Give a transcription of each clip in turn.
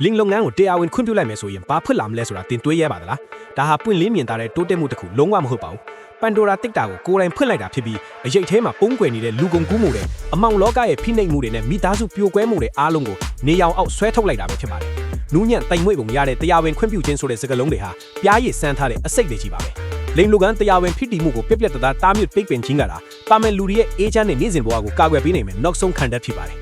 လင်းလုပ်ငန်းကိုတရားဝင်ခွင့်ပြုလိုက်မယ်ဆိုရင်ဘာဖြစ်လာမလဲဆိုတာတင်တွေးရပါသလားဒါဟာပွင့်လင်းမြင်သာတဲ့တိုးတက်မှုတစ်ခုလုံးဝမဟုတ်ပါဘူးပန်ဒိုရာတစ်တာကိုကိုယ်တိုင်ဖွင့်လိုက်တာဖြစ်ပြီးအရေးထဲမှာပုံကွယ်နေတဲ့လူကုန်ကူးမှုတွေအမောင်လောကရဲ့ဖိနှိပ်မှုတွေနဲ့မိသားစုပြိုကွဲမှုတွေအားလုံးကိုနေရောင်အောက်ဆွဲထုတ်လိုက်တာပဲဖြစ်ပါတယ်နူးညံ့တိမ်မွေ့ပုံရတဲ့တရားဝင်ခွင့်ပြုခြင်းဆိုတဲ့စကားလုံးတွေဟာပြားရည်စမ်းထားတဲ့အစိတ်တွေကြီးပါပဲလိန်လူကန်တရားဝင်ဖိတီမှုကိုပြက်ပြက်တသားတားမြစ်ပိတ်ပင်ခြင်းကတာပါမယ်လူတွေရဲ့အေးချမ်းတဲ့နေ့စဉ်ဘဝကိုကာကွယ်ပေးနိုင်မယ်နောက်ဆုံးခံတတ်ဖြစ်ပါတယ်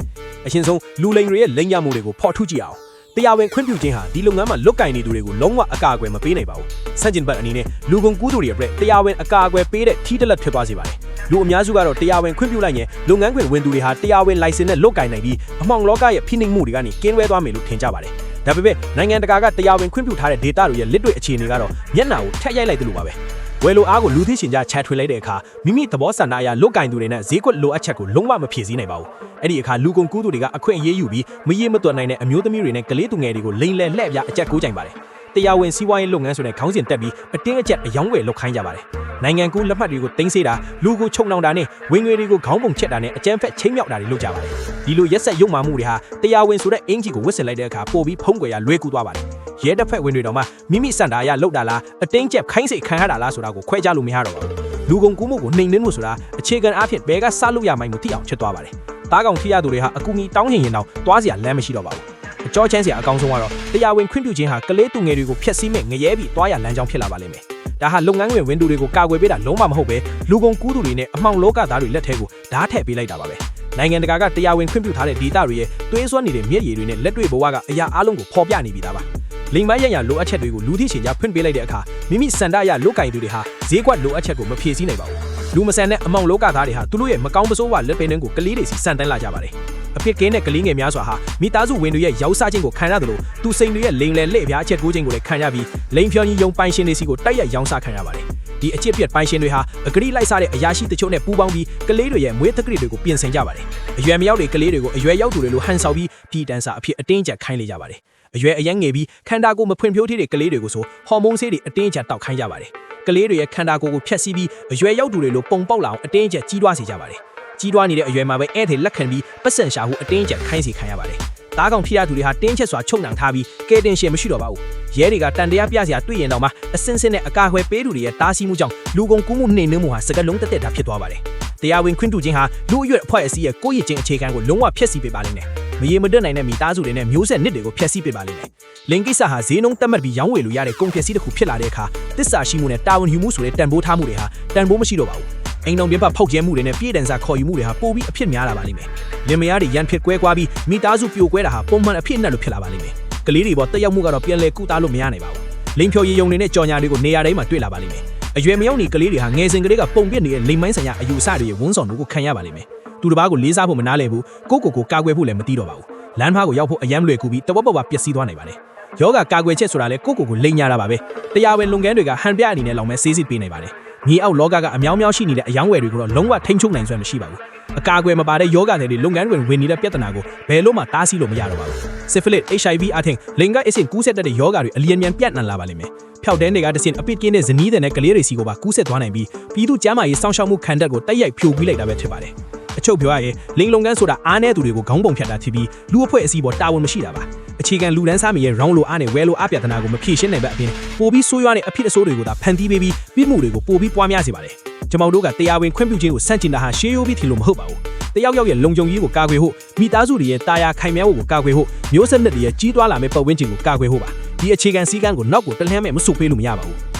အရှင်ဆုံးလူလိန်တွေရဲ့လိန်ရမှုတွေကိုဖော်ထုတ်ကြည့်အောင်တရားဝင်ခွင့်ပြုခြင်းဟာဒီလုပ်ငန်းမှာလွတ်ကင်နေသူတွေကိုလုံးဝအကာအကွယ်မပေးနိုင်ပါဘူးဆန့်ကျင်ဘက်အနေနဲ့လူကုန်ကူးသူတွေအတွက်တရားဝင်အကာအကွယ်ပေးတဲ့ထီးတလက်ဖြစ်သွားစေပါတယ်လူအများစုကတော့တရားဝင်ခွင့်ပြုလိုက်ရင်လုပ်ငန်းခွင်ဝင်သူတွေဟာတရားဝင်လိုင်စင်နဲ့လွတ်ကင်နိုင်ပြီးအမှောင်လောကရဲ့ဖိနှိပ်မှုတွေကနေကင်းဝဲသွားမယ်လို့ထင်ကြပါတယ်ဒါပေမဲ့နိုင်ငံတကာကတရားဝင်ခွင့်ပြုထားတဲ့ data တွေရဲ့လက်တွေ့အခြေအနေကတော့မျက်နှာကိုထက်ရိုက်လိုက်တယ်လို့ပါပဲဝယ်လိုအားကိုလူသိရှင်ကြားချထွေလိုက်တဲ့အခါမိမိသဘောဆန္ဒအရလွတ်ကင်သူတွေနဲ့ဈေးကွက်လိုအပ်ချက်ကိုလုံးဝမဖြည့်ဆည်းနိုင်ပါဘူးအဲ့ဒီအခါလူကုန်ကူးသူတွေကအခွင့်အရေးယူပြီးမရေမတွက်နိုင်တဲ့အမျိုးသမီးတွေနဲ့ကလေးသူငယ်တွေကိုလိန်လည်လှည့်ပြအကြက်ကိုးကြိုင်ပါတယ်တရားဝင်စီးပွားရေးလုပ်ငန်းဆိုတဲ့ခေါင်းစဉ်တက်ပြီးအတင်းအကျပ်အယောင်းဝယ်လုပ်ခိုင်းကြပါတယ်နိုင်ငံကူးလက်မှတ်တွေကိုတင်စေတာလူကိုချုံနှောင်တာနဲ့ဝင်ငွေတွေကိုခေါင်းပုံချက်တာနဲ့အကြမ်းဖက်ချင်းမြောက်တာတွေလုပ်ကြပါတယ်ဒီလိုရက်ဆက်ရုံမာမှုတွေဟာတရားဝင်ဆိုတဲ့အင်ဂျီကိုဝစ်ဆင်လိုက်တဲ့အခါပို့ပြီးဖုံးကွယ်ရလွဲကူးသွားပါတယ်ရဲတပ်ဖွဲ့ဝင်တွေတော့မှမိမိစံတာအရလောက်တာလားအတင်းကျပ်ခိုင်းစိတ်ခံရတာလားဆိုတာကိုခွဲခြားလို့မရတော့ပါဘူးလူကုန်ကူးမှုကိုနှိမ်နှင်းမှုဆိုတာအခြေခံအားဖြင့်ဘဲကစလို့ရမှန်းမသိအောင်ဖြစ်သွားပါတယ်တားကောင်ထိရသူတွေဟာအကူအညီတောင်းရင်တော့တွားစရာလမ်းမရှိတော့ပါဘူးအကြောချမ်းစရာအကောင်းဆုံးကတော့တရားဝင်ခွင့်ပြုခြင်းဟာကလေးသူငယ်တွေကိုဖျက်ဆီးမဲ့ငရဲပြီးတွားရလမ်းကြောင်းဖြစ်လာပါလိမ့်မယ်ဒါဟာလုပ်ငန်းခွင်ဝင်သူတွေကိုကာကွယ်ပေးတာလုံးဝမဟုတ်ပဲလူကုန်ကူးသူတွေနဲ့အမှောင်လောကသားတွေလက်ထဲကိုဓာတ်ထည့်ပေးလိုက်တာပါပဲနိုင်ငံတကာကတရားဝင်ခွင့်ပြုထားတဲ့ဒေတာတွေရဲ့သွေးစွမ်းနေတဲ့မြက်ရည်တွေနဲ့လက်တွေ့ဘဝကအရာအလုံးကိုဖော်ပြနေပြီးသားပါလိမ်မရရလိုအပ်ချက်တွေကိုလူသိရှင်ကြားဖွင့်ပေးလိုက်တဲ့အခါမိမိစန္ဒရလုတ်ကင်သူတွေဟာဈေးကွက်လိုအပ်ချက်ကိုမဖြည့်ဆည်းနိုင်ပါဘူးလူမဆန်တဲ့အမောင်လောကသားတွေဟာသူတို့ရဲ့မကောင်းပစိုးဝလက်ပင်နှင်းကိုကလေးတွေစီစံတန်းလာကြပါတယ်အဖြစ်ကင်းတဲ့ကလေးငယ်များစွာဟာမိသားစုဝင်တွေရဲ့ရောက်စားခြင်းကိုခံရတယ်လို့သူစိန်တွေရဲ့လိန်လယ်လှည့်ပြားအချက်ကိုးခြင်းကိုလည်းခံရပြီးလိန်ဖြောင်းကြီးယုံပိုင်ရှင်တွေစီကိုတိုက်ရိုက်ရောင်းစားခံရပါတယ်ဒီအချစ်ပြတ်ပိုင်ရှင်တွေဟာအဂရိလိုက်စားတဲ့အရာရှိတချို့နဲ့ပူးပေါင်းပြီးကလေးတွေရဲ့မွေးသက္ကရာတွေကိုပြင်ဆင်ကြပါတယ်အရွယ်မရောက်တဲ့ကလေးတွေကိုအရွယ်ရောက်သူတွေလိုဟန်ဆောင်ပြီးပြည်တန်းစာအဖြစ်အတင်းကျပ်ခိုင်းလေကြပါတယ်အရွယ်အရန်ငယ်ပြီးခန္ဓာကိုယ်မဖွံ့ဖြိုးသေးတဲ့ကလေးတွေကိုဆိုဟော်မုန်းဆေးတွေအတင်းကျပ်တောက်ခိုင်းကြပါတယ်ကလေးတွေရဲ့ခန္ဓာကိုယ်ကိုဖျက်ဆီးပြီးအရွယ်ရောက်သူတွေလိုပုံပေါက်လာအောင်အတင်းကျပ်ကြီးထွားစေကြပါတယ်ကြီးထွားနေတဲ့အရွယ်မှာပဲအဲ့ဒီလက်ခံပြီးပတ်စံရှာဟုအတင်းကျပ်ခိုင်းစီခံရပါတယ်တားကောင်ထိရသူတွေဟာတင်းချက်စွာချုပ်နှံထားပြီးကဲတင်ရှင်မရှိတော့ပါဘူးရဲတွေကတန်တရားပြစရာတွေ့ရင်တော့မှအစင်းစင်းနဲ့အကာအကွယ်ပေးသူတွေရဲ့တားဆီးမှုကြောင့်လူကုန်ကူးမှုနှိမ်နှင်းမှုဟာစကလုံးတက်တက်တာဖြစ်သွားပါတယ်တရားဝင်ခွင့်ပြုခြင်းဟာလူအရွယ်အဖွဲ့အစည်းရဲ့ကိုယ့်ရည်ချင်းအခြေခံကိုလုံးဝဖျက်ဆီးပေးပါလိမ့်မယ်မရေမတွက်နိုင်တဲ့မိသားစုတွေနဲ့မျိုးဆက်နစ်တွေကိုဖျက်ဆီးပေးပါလိမ့်မယ်လင်ကိစ္စဟာဈေးနှုန်းတက်မှတ်ပြီးရောင်းဝယ်လို့ရတဲ့ကုန်ပစ္စည်းတစ်ခုဖြစ်လာတဲ့အခါတစ္ဆာရှိမှုနဲ့တာဝန်ယူမှုဆိုတဲ့တန်ဖိုးထားမှုတွေဟာတန်ဖိုးမရှိတော့ပါဘူးအိမ်တော်ပြင်ပဖောက်ကျဲမှုတွေနဲ့ပြည်တန်စာခေါ်ယူမှုတွေဟာပိုပြီးအဖြစ်များလာပါလိမ့်မယ်လင်မယားတွေရန်ဖြစ်ကွဲကွာပြီးမိသားစုပြိုကွဲတာဟာပုံမှန်အဖြစ်နဲ့လို့ဖြစ်လာပါလိမ့်မယ်ကလေးတွေပေါ်တက်ရောက်မှုကတော့ပြန်လည်ကုသလို့မရနိုင်ပါဘူးလိန်ဖြော်ရည်ယုံတွေနဲ့ကြော်ညာတွေကိုနေရာတိုင်းမှာတွေ့လာပါလိမ့်မယ်အရွယ်မရောက်နေကလေးတွေဟာငယ်စဉ်ကလေးကပုံပြစ်နေတဲ့လိမ်မိုင်းဆိုင်ရာအယူအဆတွေရဲ့ဝန်းဆောင်တို့ကိုခံရပါလိမ့်မယ်သူတစ်ပါးကိုလေးစားဖို့မနားလည်ဘူးကိုကာကွယ်ဖို့လည်းမသိတော့ပါဘူးလမ်းဖားကိုရောက်ဖို့အယမ်းလွယ်ကူပြီးတဝက်ပျက်စီးသွားနိုင်ပါတယ်ယောဂကာကွယ်ချက်ဆိုတာလေကိုလိမ်ညာတာပါပဲတရားဝင်လုပ်ငန်းတွေကဟန်ပြအနေနဲ့လောင်မဲ့ဆေးစစ်ပေးနေပါတယ်မြေအောက်လောကကအများများရှိနေတဲ့အယောင်းဝယ်တွေကိုတော့လုံးဝထိန်းချုပ်နိုင်စွမ်းမရှိပါဘူးအကာအကွယ်မပါတဲ့ယောဂတွေလုပ်ငန်းတွေဝင်နေတဲ့ပြဿနာကိုဘယ်လို့မှတားဆီးလို့မရတော့ပါဘူးစစ်ဖလစ် HIV အထင်လိင်ကအဆင့်ကူးဆက်တဲ့ယောဂတွေအလျင်မြန်ပြန့်နှံ့လာပါလိမ့်မယ်ဖျောက်တဲတွေကတဆင့်အပစ်ကင်းတဲ့ဇနီးတဲ့ကလေးတွေစီကိုပါကူးဆက်သွားနိုင်ပြီးပြည်သူ့ကျန်းမာရေးစောင့်ရှောက်မှုခံတပ်ကိုတိုက်ရိုက်ဖြိုပြီးလိုက်တာပဲဖြစ်ပါတယ်အချုပ်ပြောရရင်လိင်လုပ်ငန်းဆိုတာအားနည်းသူတွေကိုခေါင်းပုံဖြတ်တာဖြစ်ပြီးလူအဖွဲ့အစည်းပေါ်တာဝန်မရှိတာပါအခြေခံလူဒန်းစားမီရဲ့ round လိုအားနဲ့ဝဲလိုအားပြဿနာကိုမဖြေရှင်းနိုင်တဲ့အပြင်ပိုပြီးဆိုးရွားတဲ့အဖြစ်အဆိုးတွေကိုသာဖန်တီးပေးပြီးပြစ်မှုတွေကိုပိုပြီးပွားများစေပါတယ်ကျွန်တော်တို့ကတရားဝင်ခွင့်ပြုခြင်းကိုစန့်ကျင်တာဟာရှေးရိုးပြီးထီလို့မဟုတ်ပါဘူးတယောက်ယောက်ရဲ့လုံခြုံရေးကိုကာကွယ်ဖို့မိသားစုတွေရဲ့တာယာခိုင်မြဲဖို့ကိုကာကွယ်ဖို့မျိုးဆက်နစ်တွေရဲ့ကြီးထွားလာမယ့်ပတ်ဝန်းကျင်ကိုကာကွယ်ဖို့ပါဒီအခြေခံစည်းကမ်းကိုနောက်ကိုတလှမ်းမဲ့မဆုတ်ပေးလို့မရပါဘူး